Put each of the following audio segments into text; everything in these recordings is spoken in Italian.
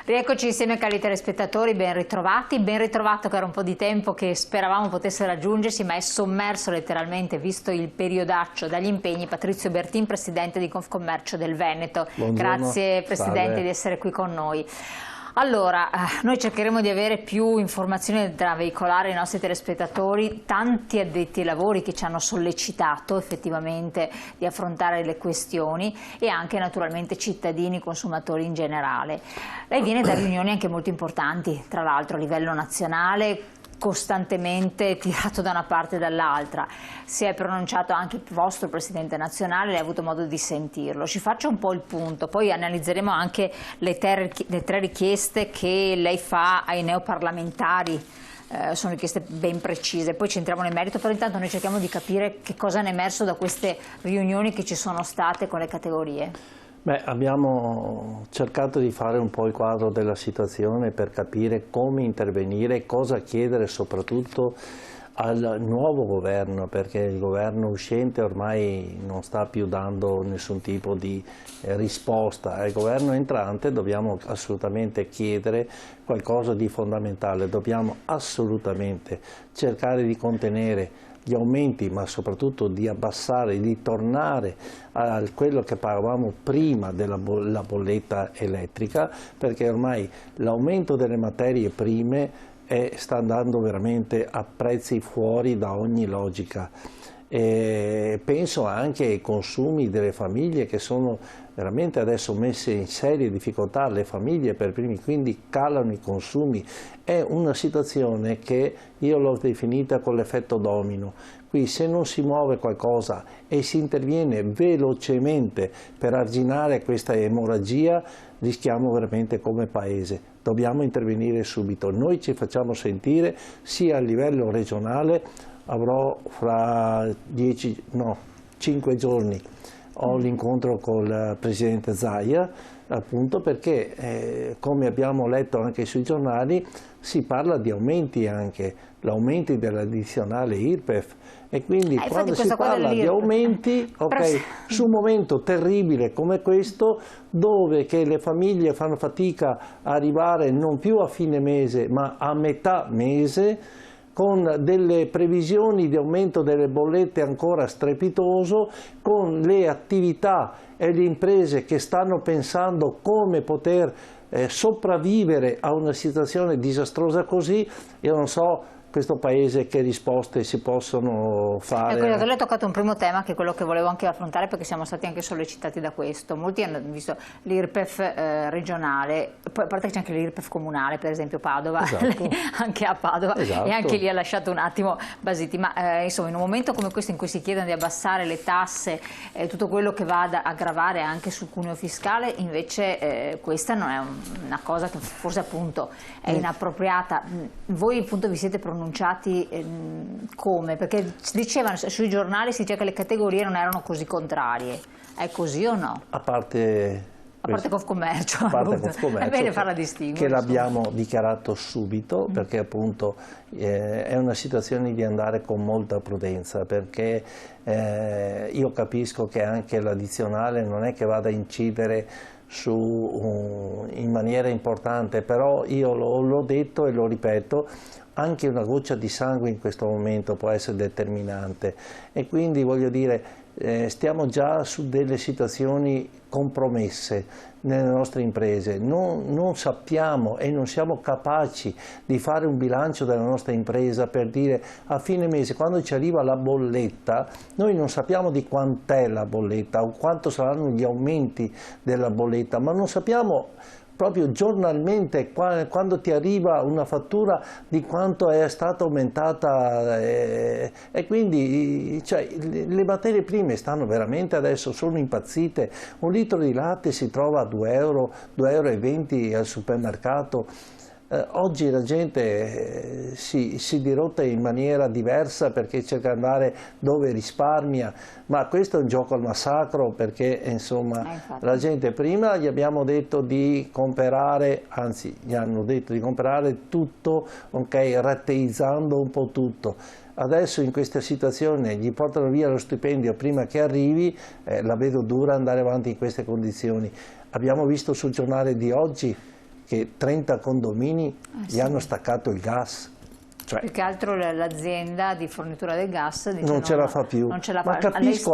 Rieccoci insieme cari telespettatori, ben ritrovati, ben ritrovato che era un po' di tempo che speravamo potesse raggiungersi, ma è sommerso letteralmente, visto il periodaccio, dagli impegni. Patrizio Bertin, Presidente di Confcommercio del Veneto. Buongiorno. Grazie Presidente. Salve. Di essere qui con noi. Allora, noi cercheremo di avere più informazioni da veicolare ai nostri telespettatori, tanti addetti ai lavori che ci hanno sollecitato effettivamente di affrontare le questioni e anche naturalmente cittadini, consumatori in generale. Lei viene da riunioni anche molto importanti, tra l'altro a livello nazionale, costantemente tirato da una parte e dall'altra. Si è pronunciato anche il vostro Presidente nazionale, lei ha avuto modo di sentirlo. Ci faccia un po' il punto, poi analizzeremo anche le tre richieste che lei fa ai neoparlamentari. Sono richieste ben precise, poi ci entriamo nel merito, però intanto noi cerchiamo di capire che cosa è emerso da queste riunioni che ci sono state con le categorie. Beh, abbiamo cercato di fare un po' il quadro della situazione per capire come intervenire, cosa chiedere soprattutto al nuovo governo, perché il governo uscente ormai non sta più dando nessun tipo di risposta. Al governo entrante dobbiamo assolutamente chiedere qualcosa di fondamentale, dobbiamo assolutamente cercare di contenere gli aumenti, ma soprattutto di abbassare, di tornare a quello che pagavamo prima della bolletta elettrica, perché ormai l'aumento delle materie prime sta andando veramente a prezzi fuori da ogni logica. Penso anche ai consumi delle famiglie che sono veramente adesso messe in serie difficoltà, le famiglie per primi, quindi calano i consumi. È una situazione che io l'ho definita con l'effetto domino. Qui se non si muove qualcosa e si interviene velocemente per arginare questa emorragia, rischiamo veramente come Paese. Dobbiamo intervenire subito. Noi ci facciamo sentire sia a livello regionale. Avrò fra 5 giorni ho l'incontro col Presidente Zaia, appunto perché come abbiamo letto anche sui giornali si parla di aumenti anche, l'aumento dell'addizionale IRPEF, e quindi quando si parla di aumenti, su un momento terribile come questo, dove che le famiglie fanno fatica a arrivare non più a fine mese ma a metà mese, con delle previsioni di aumento delle bollette ancora strepitoso, con le attività e le imprese che stanno pensando come poter sopravvivere a una situazione disastrosa così, io non so questo Paese che risposte si possono fare. Ecco, lei ha toccato un primo tema che è quello che volevo anche affrontare, perché siamo stati anche sollecitati da questo. Molti hanno visto l'IRPEF regionale, poi a parte che c'è anche l'IRPEF comunale, per esempio Padova, esatto. Anche a Padova, esatto. E anche lì ha lasciato un attimo basiti, ma insomma in un momento come questo in cui si chiedono di abbassare le tasse, tutto quello che va ad aggravare anche sul cuneo fiscale, invece questa non è una cosa che forse appunto è inappropriata. Voi appunto vi siete pronunciati come? Perché dicevano sui giornali, si dice che le categorie non erano così contrarie. È così o no? A parte Confcommercio, è bene farla distinguere. Che l'abbiamo dichiarato subito, perché appunto è una situazione di andare con molta prudenza, perché io capisco che anche l'addizionale non è che vada a incidere in maniera importante, però io l'ho detto e lo ripeto, anche una goccia di sangue in questo momento può essere determinante, e quindi voglio dire stiamo già su delle situazioni compromesse nelle nostre imprese, non sappiamo e non siamo capaci di fare un bilancio della nostra impresa per dire a fine mese, quando ci arriva la bolletta, noi non sappiamo di quant'è la bolletta o quanto saranno gli aumenti della bolletta, ma non sappiamo proprio giornalmente quando ti arriva una fattura di quanto è stata aumentata, e quindi le materie prime stanno veramente adesso, sono impazzite. Un litro di latte si trova a 2 euro, 2,20 euro al supermercato. Oggi la gente si dirotta in maniera diversa perché cerca di andare dove risparmia, ma questo è un gioco al massacro, perché insomma la gente prima gli abbiamo detto di comprare, anzi gli hanno detto di comprare tutto, rateizzando un po' tutto. Adesso in questa situazione gli portano via lo stipendio prima che arrivi, la vedo dura andare avanti in queste condizioni. Abbiamo visto sul giornale di oggi che 30 condomini gli hanno staccato il gas. Cioè, più che altro l'azienda di fornitura del gas dice non ce la fa più, non ce la ma fa. capisco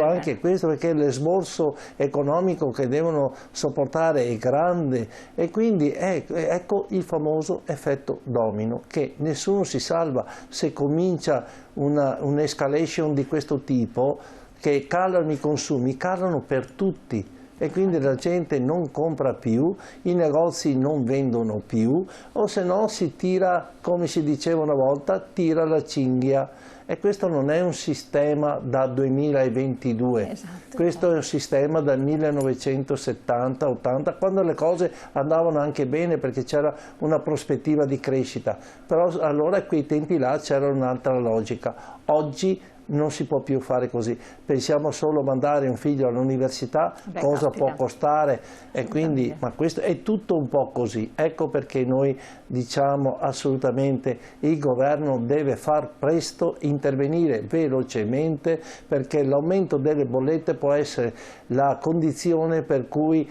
anche questo perché l'esborso economico che devono sopportare è grande e quindi ecco il famoso effetto domino, che nessuno si salva se comincia un'escalation di questo tipo, che calano i consumi, calano per tutti. E quindi la gente non compra più, i negozi non vendono più, o se no si tira, come si diceva una volta, tira la cinghia. E questo non è un sistema da 2022, esatto, questo è un sistema dal 1970-80, quando le cose andavano anche bene perché c'era una prospettiva di crescita, però allora a quei tempi là c'era un'altra logica. Oggi non si può più fare così, pensiamo solo a mandare un figlio all'università, cosa può costare, e quindi, ma questo è tutto un po' così. Ecco perché noi diciamo assolutamente il governo deve far presto, intervenire velocemente, perché l'aumento delle bollette può essere la condizione per cui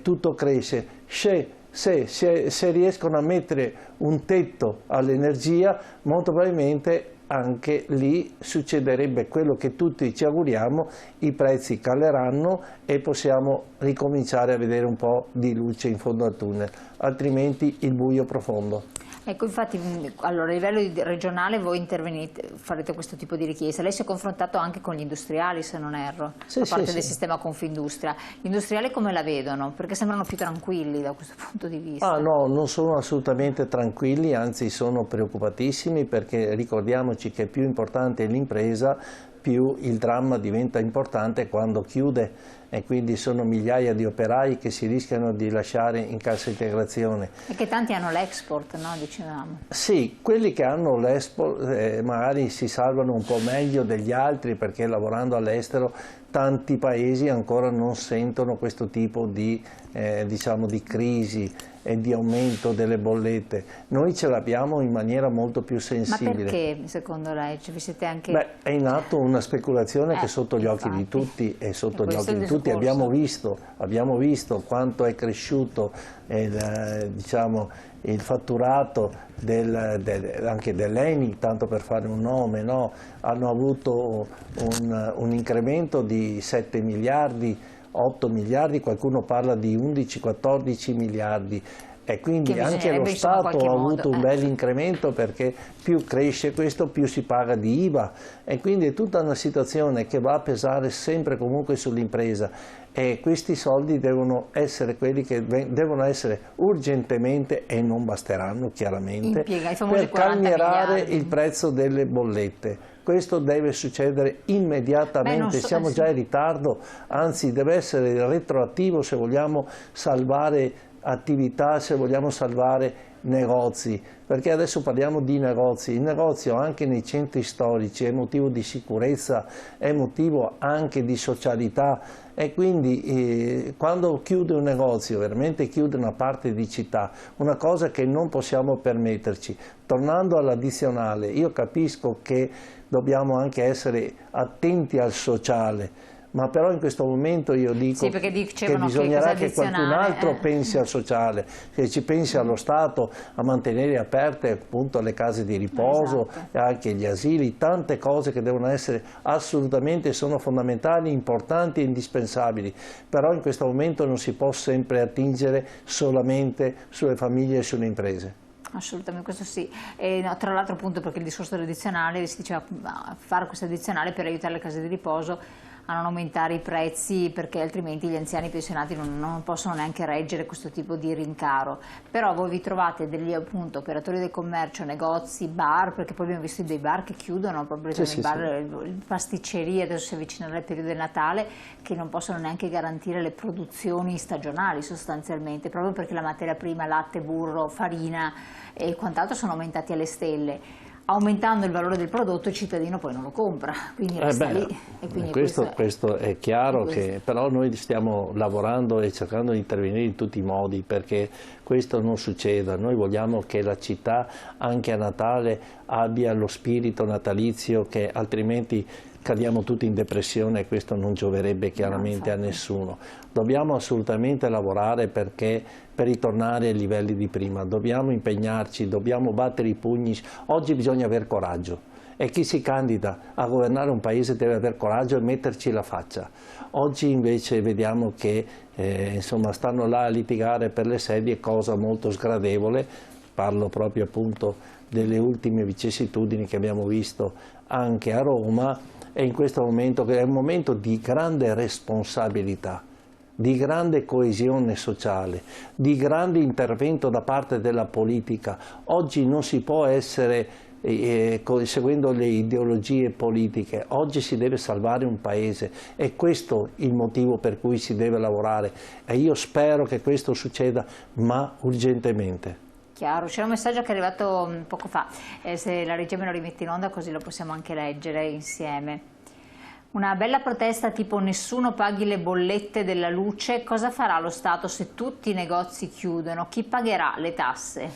tutto cresce. Se riescono a mettere un tetto all'energia, molto probabilmente anche lì succederebbe quello che tutti ci auguriamo, i prezzi caleranno e possiamo ricominciare a vedere un po' di luce in fondo al tunnel, altrimenti il buio profondo. Ecco, infatti, allora, a livello regionale voi intervenite, farete questo tipo di richiesta. Lei si è confrontato anche con gli industriali, se non erro, da parte del sistema Confindustria. Gli industriali come la vedono? Perché sembrano più tranquilli da questo punto di vista. No, non sono assolutamente tranquilli, anzi sono preoccupatissimi, perché ricordiamoci che più importante è l'impresa, più il dramma diventa importante quando chiude, e quindi sono migliaia di operai che si rischiano di lasciare in cassa integrazione. E che tanti hanno l'export, no? Dicevamo. Sì, quelli che hanno l'export magari si salvano un po' meglio degli altri, perché lavorando all'estero tanti paesi ancora non sentono questo tipo di, diciamo, di crisi e di aumento delle bollette. Noi ce l'abbiamo in maniera molto più sensibile. Ma perché, secondo lei? Cioè, vi siete anche... Beh, è in atto una speculazione che è sotto gli occhi di tutti, e sotto gli occhi di tutti abbiamo visto quanto è cresciuto diciamo, il fatturato anche dell'ENI, tanto per fare un nome, no? Hanno avuto un incremento di 7 miliardi, 8 miliardi, qualcuno parla di 11-14 miliardi. E quindi anche lo Stato ha avuto un bel incremento, perché più cresce questo più si paga di IVA, e quindi è tutta una situazione che va a pesare sempre comunque sull'impresa, e questi soldi devono essere quelli che devono essere urgentemente, e non basteranno chiaramente, per calmierare il prezzo delle bollette. Questo deve succedere immediatamente, siamo già in ritardo, anzi deve essere retroattivo se vogliamo salvare attività, se vogliamo salvare negozi, perché adesso parliamo di negozi. Il negozio anche nei centri storici è motivo di sicurezza, è motivo anche di socialità, e quindi quando chiude un negozio veramente chiude una parte di città, una cosa che non possiamo permetterci. Tornando all'addizionale, io capisco che dobbiamo anche essere attenti al sociale, ma però in questo momento io dico che bisognerà che qualcun altro pensi al sociale, che ci pensi allo Stato, a mantenere aperte appunto le case di riposo, anche gli asili, tante cose che devono essere assolutamente, sono fondamentali, importanti e indispensabili, però in questo momento non si può sempre attingere solamente sulle famiglie e sulle imprese. Assolutamente, questo sì. No, tra l'altro appunto perché il discorso dell'addizionale, si diceva fare questo addizionale per aiutare le case di riposo a non aumentare i prezzi, perché altrimenti gli anziani pensionati non possono neanche reggere questo tipo di rincaro. Però voi vi trovate degli appunto operatori del commercio, negozi, bar, perché poi abbiamo visto dei bar che chiudono, proprio i bar, pasticcerie, adesso si avvicinano al periodo del Natale, che non possono neanche garantire le produzioni stagionali sostanzialmente, proprio perché la materia prima, latte, burro, farina e quant'altro sono aumentati alle stelle. Aumentando il valore del prodotto il cittadino poi non lo compra, quindi resta lì. E quindi questo è chiaro, che però noi stiamo lavorando e cercando di intervenire in tutti i modi perché questo non succeda. Noi vogliamo che la città anche a Natale abbia lo spirito natalizio, che altrimenti cadiamo tutti in depressione e questo non gioverebbe chiaramente a nessuno. Dobbiamo assolutamente lavorare per ritornare ai livelli di prima, dobbiamo impegnarci, dobbiamo battere i pugni. Oggi bisogna avere coraggio e chi si candida a governare un paese deve avere coraggio e metterci la faccia. Oggi invece vediamo che insomma, stanno là a litigare per le sedie, cosa molto sgradevole. Parlo proprio appunto delle ultime vicissitudini che abbiamo visto anche a Roma, e in questo momento che è un momento di grande responsabilità, di grande coesione sociale, di grande intervento da parte della politica. Oggi non si può essere seguendo le ideologie politiche, oggi si deve salvare un paese, e questo è il motivo per cui si deve lavorare, e io spero che questo succeda, ma urgentemente. Chiaro, c'era un messaggio che è arrivato poco fa, se la regia me lo rimette in onda così lo possiamo anche leggere insieme. Una bella protesta tipo nessuno paghi le bollette della luce, cosa farà lo Stato se tutti i negozi chiudono? Chi pagherà le tasse?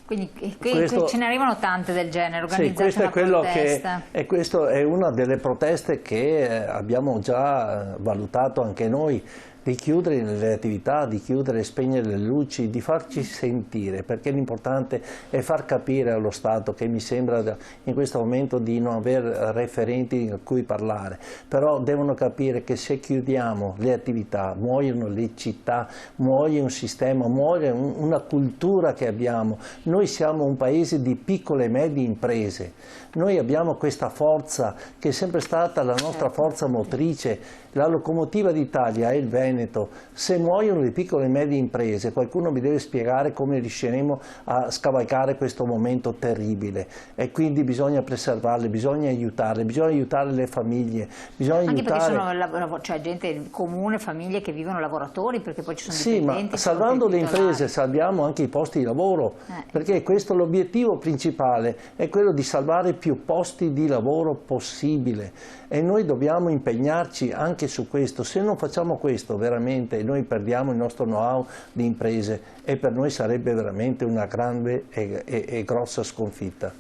Quindi ce ne arrivano tante del genere, organizzate sì, questa è una delle proteste che abbiamo già valutato anche noi, di chiudere le attività, di chiudere e spegnere le luci, di farci sentire, perché l'importante è far capire allo Stato, che mi sembra in questo momento di non avere referenti a cui parlare, però devono capire che se chiudiamo le attività muoiono le città, muoie un sistema, muoie una cultura che abbiamo. Noi siamo un paese di piccole e medie imprese, noi abbiamo questa forza che è sempre stata la nostra forza motrice. La locomotiva d'Italia è il Veneto. Se muoiono le piccole e medie imprese, qualcuno mi deve spiegare come riusciremo a scavalcare questo momento terribile, e quindi bisogna preservarle, bisogna aiutare le famiglie, bisogna anche aiutare... perché sono cioè, gente comune, famiglie che vivono lavoratori, perché poi ci sono dipendenti. Sì, ma salvando le imprese salviamo anche i posti di lavoro, perché questo l'obiettivo principale è quello di salvare più posti di lavoro possibile, e noi dobbiamo impegnarci anche su questo. Se non facciamo questo veramente noi perdiamo il nostro know-how di imprese, e per noi sarebbe veramente una grande e grossa sconfitta.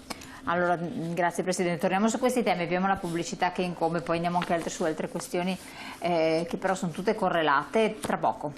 Allora, grazie Presidente, torniamo su questi temi, abbiamo la pubblicità che incombe, poi andiamo anche su altre questioni che però sono tutte correlate tra poco.